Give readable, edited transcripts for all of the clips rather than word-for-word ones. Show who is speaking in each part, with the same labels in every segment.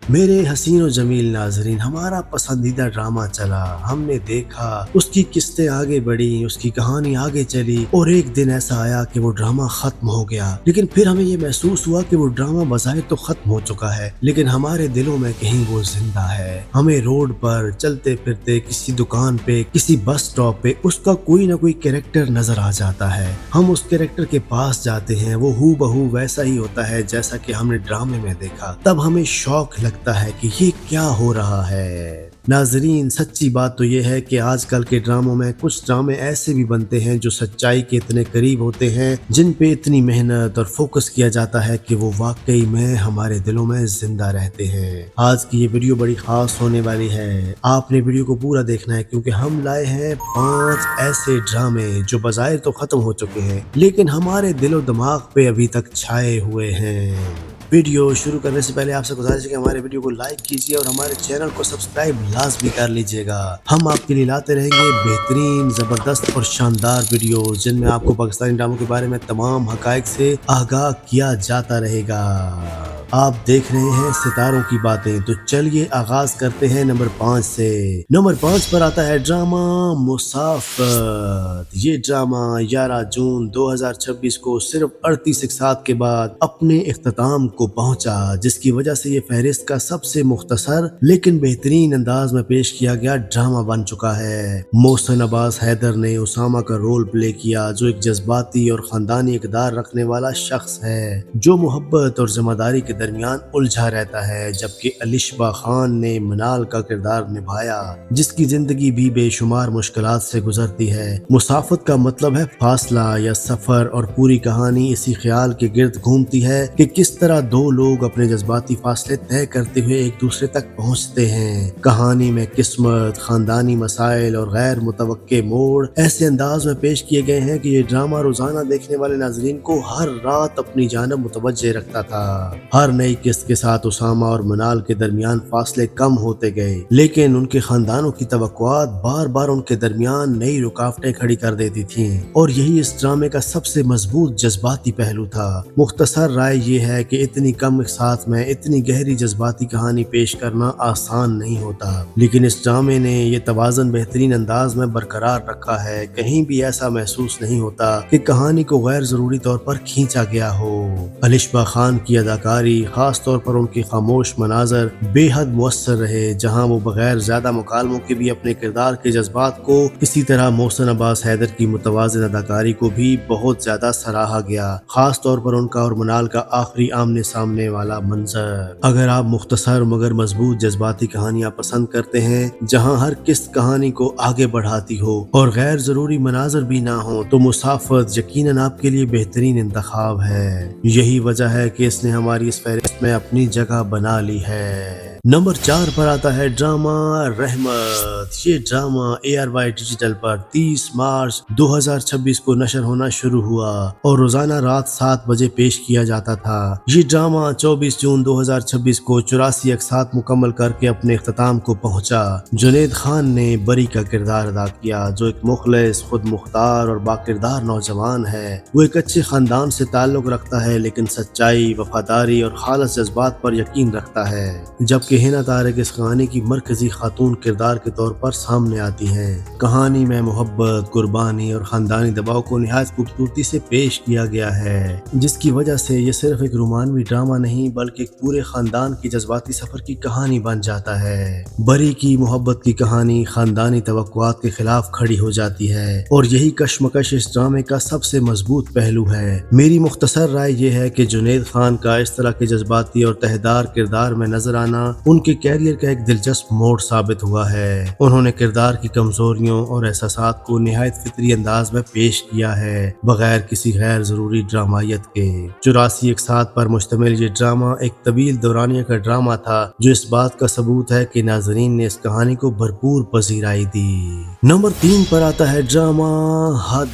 Speaker 1: میرے حسین و جمیل ناظرین، ہمارا پسندیدہ ڈرامہ چلا، ہم نے دیکھا، اس کی قسطیں آگے بڑھی، اس کی کہانی آگے چلی، اور ایک دن ایسا آیا کہ وہ ڈرامہ ختم ہو گیا۔ لیکن پھر ہمیں یہ محسوس ہوا کہ وہ ڈرامہ بظاہر تو ختم ہو چکا ہے، لیکن ہمارے دلوں میں کہیں وہ زندہ ہے۔ ہمیں روڈ پر چلتے پھرتے، کسی دکان پہ، کسی بس سٹاپ پہ اس کا کوئی نہ کوئی کیریکٹر نظر آ جاتا ہے۔ ہم اس کیریکٹر کے پاس جاتے ہیں، وہ ہو بہو ویسا ہی ہوتا ہے جیسا کہ ہم نے ڈرامے میں دیکھا۔ تب ہمیں شوق لگتا ہے کہ یہ کیا ہو رہا ہے۔ ناظرین، سچی بات تو یہ ہے کہ آج کل کے ڈراموں میں کچھ ڈرامے ایسے بھی بنتے ہیں جو سچائی کے اتنے قریب ہوتے ہیں، جن پہ اتنی محنت اور فوکس کیا جاتا ہے کہ وہ واقعی میں ہمارے دلوں میں زندہ رہتے ہیں۔ آج کی یہ ویڈیو بڑی خاص ہونے والی ہے، آپ نے ویڈیو کو پورا دیکھنا ہے، کیونکہ ہم لائے ہیں 5 ایسے ڈرامے جو بظاہر تو ختم ہو چکے ہیں لیکن ہمارے دل و دماغ پہ ابھی تک چھائے ہوئے ہیں۔ ویڈیو شروع کرنے سے پہلے آپ سے گزارش ہے کہ ہمارے ویڈیو کو لائک کیجیے اور ہمارے چینل کو سبسکرائب لازمی کر لیجیے گا۔ ہم آپ کے لیے لاتے رہیں گے بہترین، زبردست اور شاندار ویڈیوز، جن میں آپ کو پاکستانی ڈراموں کے بارے میں تمام حقائق سے آگاہ کیا جاتا رہے گا۔ آپ دیکھ رہے ہیں ستاروں کی باتیں، تو چلیے آغاز کرتے ہیں نمبر 5 سے۔ نمبر 5 پر آتا ہے ڈرامہ مسافت۔ یہ ڈرامہ 11 جون 2026 کو صرف 38 سال کے بعد اپنے اختتام کو پہنچا، جس کی وجہ سے یہ فہرست کا سب سے مختصر لیکن بہترین انداز میں پیش کیا گیا ڈرامہ بن چکا ہے۔ محسن عباس حیدر نے اسامہ کا رول پلے کیا، جو ایک جذباتی اور خاندانی اقدار رکھنے والا شخص ہے جو محبت اور ذمہ داری کے درمیان الجھا رہتا ہے، جبکہ الشبہ خان نے منال کا کردار نبھایا، جس کی زندگی بھی بے شمار مشکلات سے گزرتی ہے۔ مسافت کا مطلب ہے فاصلہ یا سفر، اور پوری کہانی اسی خیال کے گرد گھومتی ہے کہ کس طرح دو لوگ اپنے جذباتی فاصلے طے کرتے ہوئے ایک دوسرے تک پہنچتے ہیں۔ کہانی میں قسمت، خاندانی مسائل اور غیر متوقع موڑ ایسے انداز میں پیش کیے گئے ہیں کہ یہ ڈرامہ روزانہ دیکھنے والے ناظرین کو ہر رات اپنی جانب متوجہ رکھتا تھا۔ ہر نئی قسط کے ساتھ اسامہ اور منال کے درمیان فاصلے کم ہوتے گئے، لیکن ان کے خاندانوں کی توقعات بار بار ان کے درمیان نئی رکاوٹیں کھڑی کر دیتی تھیں، اور یہی اس ڈرامے کا سب سے مضبوط جذباتی پہلو تھا۔ مختصر رائے یہ ہے کہ اتنی کم ساتھ میں اتنی گہری جذباتی کہانی پیش کرنا آسان نہیں ہوتا، لیکن اس ڈرامے نے یہ توازن بہترین انداز میں برقرار رکھا ہے۔ کہیں بھی ایسا محسوس نہیں ہوتا کہ کہانی کو غیر ضروری طور پر کھینچا گیا ہو۔ الشبہ خان کی اداکاری، خاص طور پر ان کی خاموش مناظر، بے حد مؤثر رہے، جہاں وہ بغیر زیادہ مکالموں کے بھی اپنے کردار کے جذبات کو، اسی طرح محسن عباس حیدر کی متوازن اداکاری کو بھی بہت زیادہ سراہا گیا، خاص طور پر ان کا اور منال کا آخری آمنے سامنے والا منظر۔ اگر آپ مختصر مگر مضبوط جذباتی کہانیاں پسند کرتے ہیں، جہاں ہر قسط کہانی کو آگے بڑھاتی ہو اور غیر ضروری مناظر بھی نہ ہو، تو مسافت یقیناً آپ کے لیے بہترین انتخاب ہے۔ یہی وجہ ہے کہ اس نے ہماری اس فہرست میں اپنی جگہ بنا لی ہے۔ نمبر 4 پر آتا ہے ڈرامہ رحمت۔ یہ ڈرامہ ARY ڈیجیٹل پر 30 مارچ 2026 کو نشر ہونا شروع ہوا اور روزانہ رات 7 بجے پیش کیا جاتا تھا۔ یہ ڈرامہ 24 جون 2026 کو 84 اقساط مکمل کر کے اپنے اختتام کو پہنچا۔ جنید خان نے بری کا کردار ادا کیا، جو ایک مخلص، خود مختار اور باکردار نوجوان ہے۔ وہ ایک اچھے خاندان سے تعلق رکھتا ہے، لیکن سچائی، وفاداری اور خالص جذبات پر یقین رکھتا ہے، جبکہ ہنا طارق اس کہانی کی مرکزی خاتون کردار کے طور پر سامنے آتی ہیں۔ کہانی میں محبت، قربانی اور خاندانی دباؤ کو نہایت خوبصورتی سے پیش کیا گیا ہے، جس کی وجہ سے یہ صرف ایک رومانوی ڈرامہ نہیں بلکہ ایک پورے خاندان کی جذباتی سفر کی کہانی بن جاتا ہے۔ بری کی محبت کی کہانی خاندانی توقعات کے خلاف کھڑی ہو جاتی ہے، اور یہی کشمکش اس ڈرامے کا سب سے مضبوط پہلو ہے۔ میری مختصر رائے یہ ہے کہ جنید خان کا اس طرح کے جذباتی اور تہدار کردار میں نظر آنا ان کے کیریئر کا ایک دلچسپ موڑ ثابت ہوا ہے۔ انہوں نے کردار کی کمزوریوں اور احساسات کو نہایت فطری انداز میں پیش کیا ہے، بغیر کسی غیر ضروری ڈرامائیت کے۔ 84 اقساط پر مشتمل یہ ڈرامہ ایک طویل دورانیہ کا ڈرامہ تھا، جو اس بات کا ثبوت ہے کہ ناظرین نے اس کہانی کو بھرپور پذیرائی دی۔ नंबर 3 पर आता है ड्रामा हद।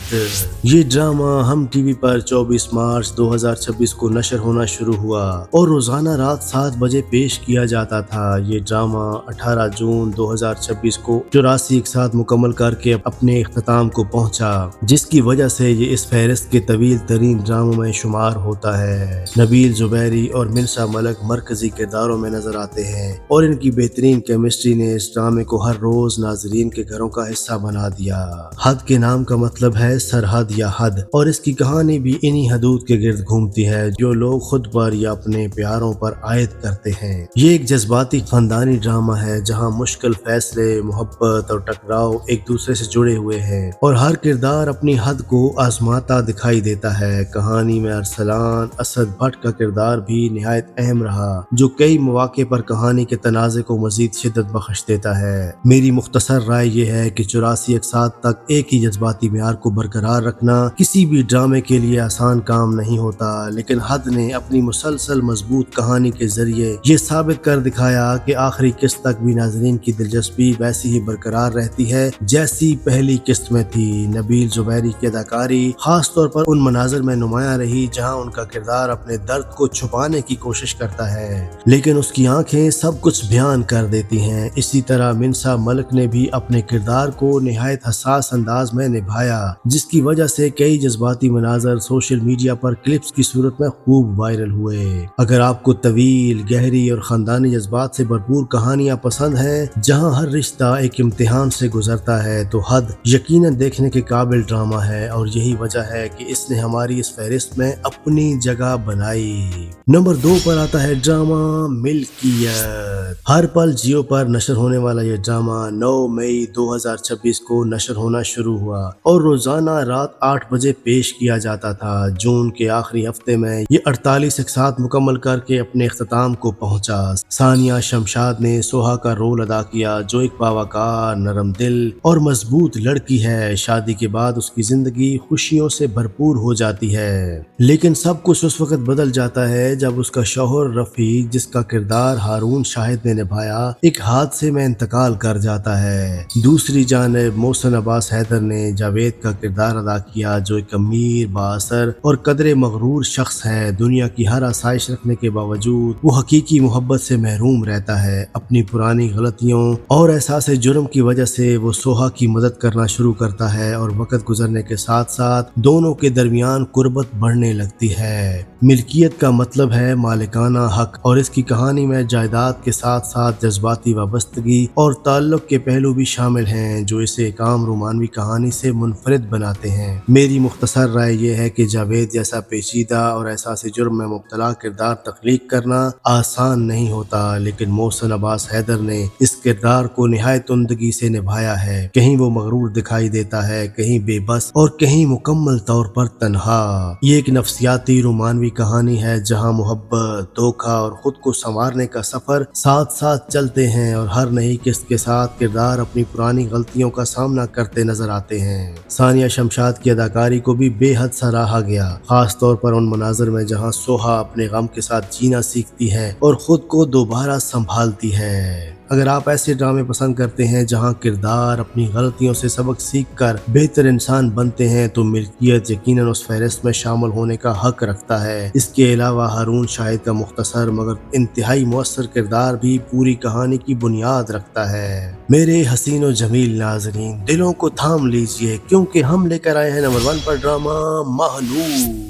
Speaker 1: ये ड्रामा हम टीवी पर 24 मार्च 2026 को नशर होना शुरू हुआ और रोजाना रात 7 बजे पेश किया जाता था। ये ड्रामा 18 जून 2026 को 84 एक साथ मुकम्मल करके अपने इख्तिताम को पहुंचा, जिसकी वजह से ये इस फहरिस्त के तवील तरीन ड्रामों में शुमार होता है। नबील जुबैरी और मिनसा मलिक मरकजी किरदारों में नजर आते हैं और इनकी बेहतरीन केमिस्ट्री ने इस ड्रामे को हर रोज नाजरीन के घरों का हिस्सा बना दिया। हद के नाम का मतलब है सरहद या हद, और इसकी कहानी भी इन्हीं हदूद के गिर्द घूमती है जो लोग खुद पर या अपने प्यारों पर आयद करते हैं। ये एक जज्बाती खानदानी ड्रामा है जहाँ मुश्किल फैसले, मोहब्बत और टकराव एक दूसरे से जुड़े हुए हैं और हर किरदार अपनी हद को आजमाता दिखाई देता है। कहानी में अरसलान असद भट्ट का किरदार भी निहायत अहम रहा, जो कई मौके पर कहानी के तनाज़े को मजीद शिद्दत बख्श देता है। मेरी मुख्तसर राय ये है कि 84 एक साथ तक एक ही जज्बाती म्यार को बरकरार रखना किसी भी ड्रामे के लिए आसान काम नहीं होता, लेकिन हद ने अपनी मुसलसल मजबूत कहानी के जरिए ये साबित कर दिखाया कि आखिरी किस्त तक भी नाजरीन की दिलचस्पी वैसी ही बरकरार रहती है जैसी पहली किस्त में थी। नबील जुबैरी की अदाकारी खास तौर पर उन मनाजिर में नुमाया रही जहाँ उनका किरदार अपने दर्द को छुपाने की कोशिश करता है, लेकिन उसकी आंखें सब कुछ बयान कर देती हैं। इसी तरह मिनसा मलिक ने भी अपने किरदार को निहायत हसास अंदाज में निभाया, जिसकी वजह से कई जज्बाती मनाजर सोशल मीडिया पर क्लिप्स की सूरत में खूब वायरल हुए। अगर आपको तवील, गहरी और खानदानी जज्बात से भरपूर कहानियां पसंद हैं जहां हर रिश्ता एक इम्तिहान से गुजरता है, तो हद यकीनन देखने के काबिल ड्रामा है और यही वजह है कि इसने हमारी इस फहरिस्त में अपनी जगह बनाई। नंबर 2 पर आता है ड्रामा मिल्कियत। हर पल जियो पर नशर होने वाला यह ड्रामा 9 मई 2026 को नशर होना शुरू हुआ और रोजाना रात 8 बजे पेश किया जाता था। जून के आखिरी हफ्ते में ये 48 एक साथ मुकम्मल करके अपने इख्तिताम को पहुंचा। सानिया शमशाद ने सोहा का रोल अदा किया, जो एक बावकार, नरम दिल और मजबूत लड़की है। शादी के बाद उसकी जिंदगी खुशियों से भरपूर हो जाती है, लेकिन सब कुछ उस वक्त बदल जाता है जब उसका शौहर रफीक, जिसका किरदार हारून शाहिद ने निभाया, एक हादसे में इंतकाल कर जाता है। दूसरी जानिब मोहसिन अब्बास हैदर ने जावेद का किरदार अदा किया, जो एक अमीर, बाअसर और कदरे मगरूर शख्स है। दुनिया की हर आसाइश रखने के बावजूद वो हकीकी मोहब्बत से महरूम रहता है। अपनी पुरानी गलतियों और एहसास जुर्म की वजह से वो सोहा की मदद करना शुरू करता है और वक्त गुजरने के साथ साथ दोनों के दरमियान कुर्बत बढ़ने लगती है। मिल्कियत का मतलब है मालिकाना हक और इसकी कहानी में जायदाद के साथ साथ जज्बाती वाबस्तगी और ताल्लुक के पहलू भी शामिल हैं, जो इसे एक आम रोमानवी कहानी से मुनफरिद बनाते हैं। मेरी मुख्तसर राय यह है कि जावेद जैसा पेचीदा और एहसास जुर्म में मुब्तला किरदार तख्लीक करना आसान नहीं होता, लेकिन मोहसिन अब्बास हैदर ने इस किरदार को निहायत उम्दगी से निभाया है। कहीं वो मगरूर दिखाई देता है, कहीं बेबस और कहीं मुकम्मल तौर पर तन्हा। ये एक नफ्सियाती रोमानवी कहानी है जहाँ मोहब्बत, धोखा और खुद को संवारने का सफर साथ साथ चलते हैं और हर नई किस्त के साथ किरदार अपनी पुरानी गलतियों का सामना करते नजर आते हैं। सानिया शमशाद की अदाकारी को भी बेहद सराहा गया, खास तौर पर उन मनाजर में जहां सोहा अपने गम के साथ जीना सीखती है और खुद को दोबारा संभालती है। अगर आप ऐसे ड्रामे पसंद करते हैं जहां किरदार अपनी गलतियों से सबक सीखकर बेहतर इंसान बनते हैं, तो मिल्कियत यकीनन उस फहरिस्त में शामिल होने का हक रखता है। इसके अलावा हारून शाहिद का मुख्तसर मगर इंतहाई मुअस्सर किरदार भी पूरी कहानी की बुनियाद रखता है। मेरे हसीन और जमील नाजरीन, दिलों को थाम लीजिए क्योंकि हम लेकर आए हैं नंबर 1 पर ड्रामा महानूर।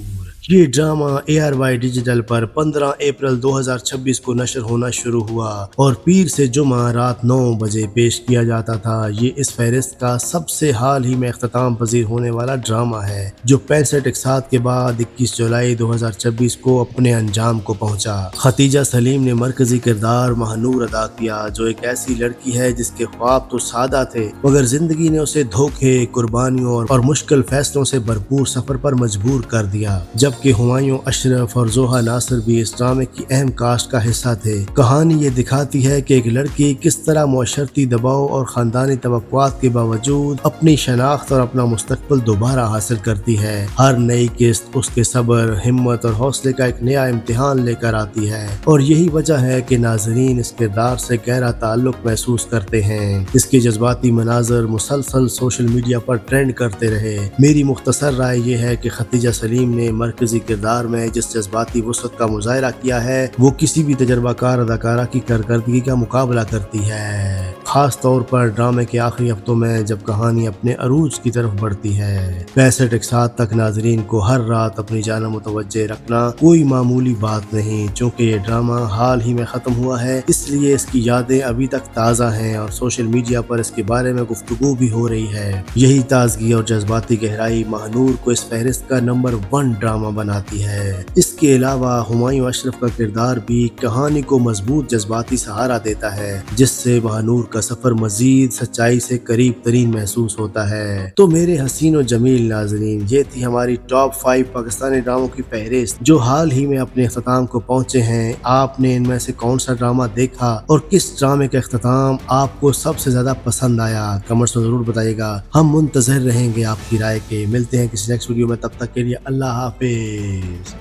Speaker 1: ये ड्रामा ARY डिजिटल पर 15 अप्रैल 2026 को नशर होना शुरू हुआ और पीर से जुमा रात 9 बजे पेश किया जाता था। ये इस फहरिस्त का सबसे हाल ही में इख्तिताम पजीर होने वाला ड्रामा है, जो 65 एक साथ के बाद 21 जुलाई 2026 को अपने अंजाम को पहुंचा। खतीजा सलीम ने मरकजी किरदार महानूर अदा किया, जो एक ऐसी लड़की है जिसके ख्वाब तो सादा थे मगर जिंदगी ने उसे धोखे, कुर्बानियों और मुश्किल फैसलों से भरपूर सफर पर मजबूर कर दिया। जब जबकि हुमायूं अशरफ और जोहा नासिर भी इस ड्रामे की अहम कास्ट का हिस्सा थे। कहानी ये दिखाती है कि एक लड़की किस तरह मुअशरती दबाव और खानदानी तवक्कुआत के बावजूद अपनी शनाख्त और अपना मुस्तकबिल दोबारा हासिल करती है। हर नई किस्त उसके सब्र, हिम्मत और हौसले का एक नया इम्तिहान लेकर आती है और यही वजह है कि नाज़रीन इस किरदार से गहरा ताल्लुक महसूस करते हैं। इसके जज्बाती मनाजर मुसलसल सोशल मीडिया पर ट्रेंड करते रहे। मेरी मुख्तसर राय ये है कि खतीजा सलीम ने मरकजी किरदार में जिस जज्बाती वुसअत का मुजाहरा किया है वो किसी भी तजर्बाकार अदाकारा की कारकर्दगी का मुकाबला करती है, खास तौर पर ड्रामे के आखिरी हफ्तों में जब कहानी अपने अरूज की तरफ बढ़ती है। 65 तक नाजरीन को हर रात अपनी जान मुतवज्जे रखना कोई मामूली बात नहीं। चूँकि ये ड्रामा हाल ही में ख़त्म हुआ है इसलिए इसकी यादें अभी तक ताज़ा हैं और सोशल मीडिया पर इसके बारे में गुफ्तगू भी हो रही है। यही ताजगी और जज्बाती गहराई महानूर को इस फहरिस्त का नंबर 1 ड्रामा बनाती है। इसके अलावा हुमायूं अशरफ का किरदार भी कहानी को मजबूत जज्बाती सहारा देता है जिससे महानूर का सफर मजीद सच्चाई से करीब तरीन महसूस होता है। तो मेरे हसीन और जमील नाजरीन, ये थी हमारी टॉप 5 पाकिस्तानी ड्रामों की फहरिस्त जो हाल ही में अपने इख्तिताम को पहुंचे हैं। आपने इनमें से कौन सा ड्रामा देखा और किस ड्रामे का इख्तिताम आपको सबसे ज्यादा पसंद आया? कमेंट्स में जरूर बताइएगा। हम मुंतज़िर रहेंगे आपकी राय के। मिलते हैं किसी नेक्स्ट वीडियो में, तब तक के लिए अल्लाह हाफिज।